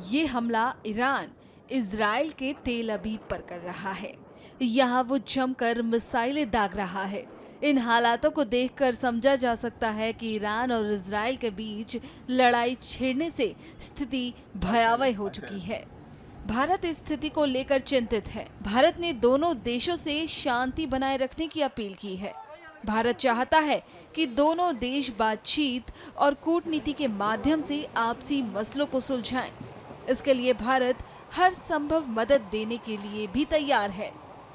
ये हमला Iran Israel के तेल अवीव पर कर रहा है। यहाँ वो जमकर मिसाइलें दाग रहा है। इन हालातों को देखकर समझा जा सकता है कि ईरान और इजराइल के बीच लड़ाई छिड़ने से स्थिति भयावह हो चुकी है। भारत इस स्थिति को लेकर चिंतित है। भारत ने दोनों देशों से शांति बनाए रखने की अपील की है। भारत चाहता है कि दोनों देश बातचीत और कूटनीति के माध्यम से आपसी मसलों को सुलझाएं। इसके लिए भारत हर संभव मदद देने के लिए भी तैयार है।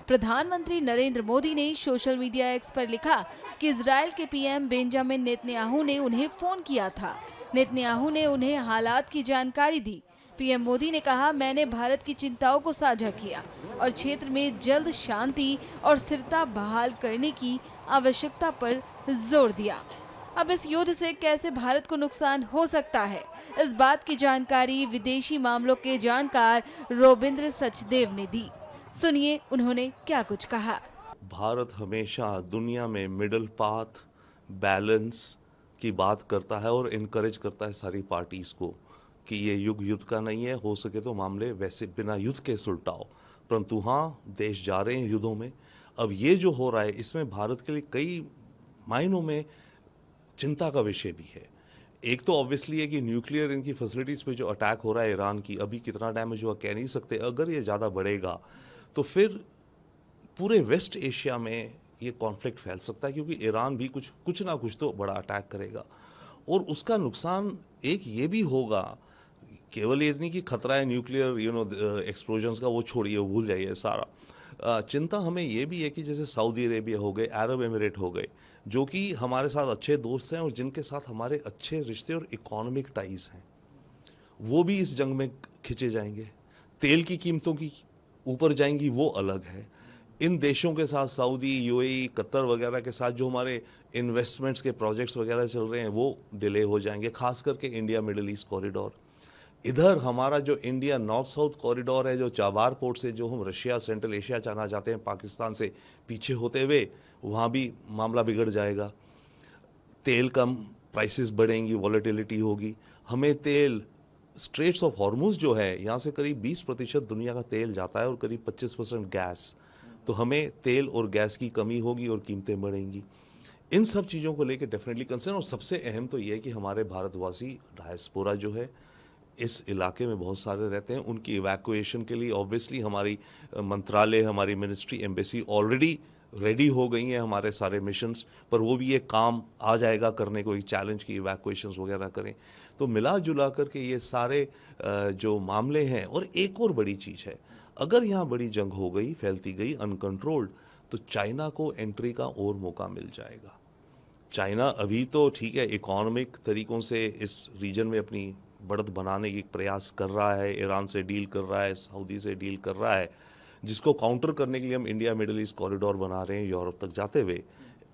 प्रधानमंत्री नरेंद्र मोदी ने सोशल मीडिया एक्स पर लिखा कि इजराइल के पीएम बेंजामिन नेतन्याहू ने उन्हें फोन किया था। नेतन्याहू ने उन्हें हालात की जानकारी दी। पीएम मोदी ने कहा, मैंने भारत की चिंताओं को साझा किया और क्षेत्र में जल्द शांति और स्थिरता बहाल करने की आवश्यकता पर जोर दिया। अब इस युद्ध से कैसे भारत को नुकसान हो सकता है, इस बात की जानकारी विदेशी मामलों के जानकार रोबिंद्र सचदेव ने दी। सुनिए उन्होंने क्या कुछ कहा। भारत हमेशा दुनिया में मिडल पाथ, बैलेंस की बात करता है और इनकरेज करता है सारी पार्टीज को कि ये युद्ध का नहीं है, हो सके तो मामले वैसे बिना युद्ध के सुलटाओ। परंतु हाँ, देश जा रहे हैं युद्धों में। अब ये जो हो रहा है इसमें भारत के लिए कई मायनों में चिंता का विषय भी है। एक तो ऑब्वियसली है कि न्यूक्लियर इनकी फैसिलिटीज पे जो अटैक हो रहा है ईरान की, अभी कितना डैमेज हुआ कह नहीं सकते। अगर ये ज़्यादा बढ़ेगा तो फिर पूरे वेस्ट एशिया में ये कॉन्फ्लिक्ट फैल सकता है, क्योंकि ईरान भी कुछ ना कुछ तो बड़ा अटैक करेगा और उसका नुकसान एक ये भी होगा। केवल ये नहीं कि खतरा है न्यूक्लियर एक्सप्लोजन्स का, वो छोड़िए, वो भूल जाइए सारा। चिंता हमें ये भी है कि जैसे सऊदी अरेबिया हो गए, अरब एमिरेट हो गए, जो कि हमारे साथ अच्छे दोस्त हैं और जिनके साथ हमारे अच्छे रिश्ते और इकोनॉमिक टाइज हैं, वो भी इस जंग में खिंचे जाएंगे। तेल की कीमतों की ऊपर जाएंगी, वो अलग है। इन देशों के साथ सऊदी, यूएई, कतर वगैरह के साथ जो हमारे इन्वेस्टमेंट्स के प्रोजेक्ट्स वगैरह चल रहे हैं वो डिले हो जाएंगे, खास करके इंडिया मिडिल ईस्ट कॉरिडोर। इधर हमारा जो इंडिया नॉर्थ साउथ कॉरिडोर है, जो चाबार पोर्ट से जो हम रशिया, सेंट्रल एशिया जाना चाहते हैं पाकिस्तान से पीछे होते हुए, वहाँ भी मामला बिगड़ जाएगा। तेल कम, प्राइसेस बढ़ेंगी, वॉलेटिलिटी होगी। हमें तेल स्ट्रेट्स ऑफ हॉर्मुज जो है, यहाँ से करीब 20% दुनिया का तेल जाता है और करीब 25% गैस। तो हमें तेल और गैस की कमी होगी और कीमतें बढ़ेंगी। इन सब चीज़ों को लेकर डेफिनेटली कंसर्न। और सबसे अहम तो ये है कि हमारे भारतवासी डायस्पोरा जो है इस इलाके में बहुत सारे रहते हैं, उनकी इवैक्यूएशन के लिए ऑब्वियसली हमारी मंत्रालय, हमारी मिनिस्ट्री, एम्बेसी ऑलरेडी रेडी हो गई हैं, हमारे सारे मिशंस पर वो भी ये काम आ जाएगा करने को, एक चैलेंज की इवैक्यूएशंस वगैरह करें। तो मिला जुला करके ये सारे जो मामले हैं। और एक और बड़ी चीज़ है, अगर यहाँ बड़ी जंग हो गई, फैलती गई अनकंट्रोल्ड, तो चाइना को एंट्री का और मौका मिल जाएगा। चाइना अभी तो ठीक है, इकोनॉमिक तरीक़ों से इस रीजन में अपनी बढ़त बनाने की प्रयास कर रहा है, ईरान से डील कर रहा है, सऊदी से डील कर रहा है, जिसको काउंटर करने के लिए हम इंडिया मिडिल ईस्ट कॉरिडोर बना रहे हैं यूरोप तक जाते हुए।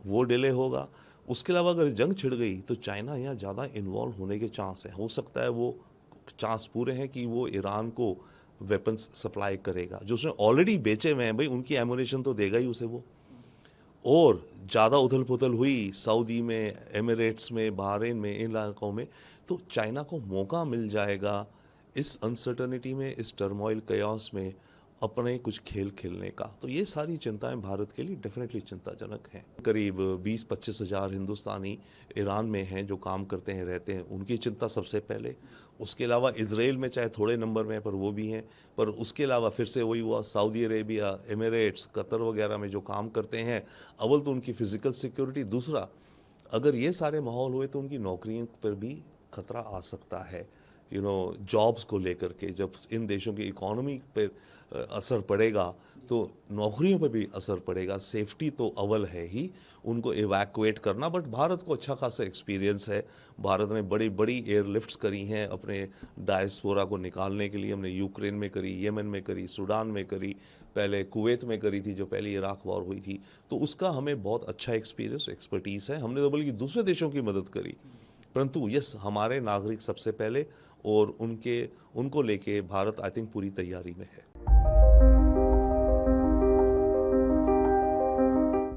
वो डिले होगा। उसके अलावा अगर जंग छिड़ गई तो चाइना यहाँ ज़्यादा इन्वॉल्व होने के चांस है। हो सकता है वो चांस पूरे हैं कि वो ईरान को वेपन्स सप्लाई करेगा, जो उसने ऑलरेडी बेचे हुए हैं। भाई उनकी एमुनेशन तो देगा ही उसे वो। और ज़्यादा उथल पुथल हुई सऊदी में, एमिरेट्स में, बहरीन में, इन इलाकों में, तो चाइना को मौका मिल जाएगा इस अनसर्टनिटी में, इस टर्मोइल कयास में अपने कुछ खेल खेलने का। तो ये सारी चिंताएं भारत के लिए डेफिनेटली चिंताजनक हैं। करीब 20-25 हज़ार हिंदुस्तानी ईरान में हैं जो काम करते हैं, रहते हैं, उनकी चिंता सबसे पहले। उसके अलावा इसराइल में चाहे थोड़े नंबर में है पर वो भी हैं। पर उसके अलावा फिर से वही हुआ, सऊदी अरेबिया, एमिरेट्स, कतर वगैरह में जो काम करते हैं, अव्वल तो उनकी फ़िज़िकल सिक्योरिटी, दूसरा अगर ये सारे माहौल हुए तो उनकी नौकरियों पर भी खतरा आ सकता है। जॉब्स को लेकर के जब इन देशों की इकोनॉमी पर असर पड़ेगा तो नौकरियों पर भी असर पड़ेगा। सेफ्टी तो अव्वल है ही, उनको इवैक्यूएट करना। बट भारत को अच्छा खासा एक्सपीरियंस है। भारत ने बड़ी बड़ी एयरलिफ्ट्स करी हैं अपने डायस्पोरा को निकालने के लिए। हमने यूक्रेन में करी, येमन में करी, सूडान में करी, पहले कुवैत में करी थी जो पहली इराक वॉर हुई थी। तो उसका हमें बहुत अच्छा एक्सपीरियंस, एक्सपर्टीज़ है। हमने तो बल्कि दूसरे देशों की मदद करी, परंतु यस, हमारे नागरिक सबसे पहले, और उनको लेके भारत आई थिंक पूरी तैयारी में है।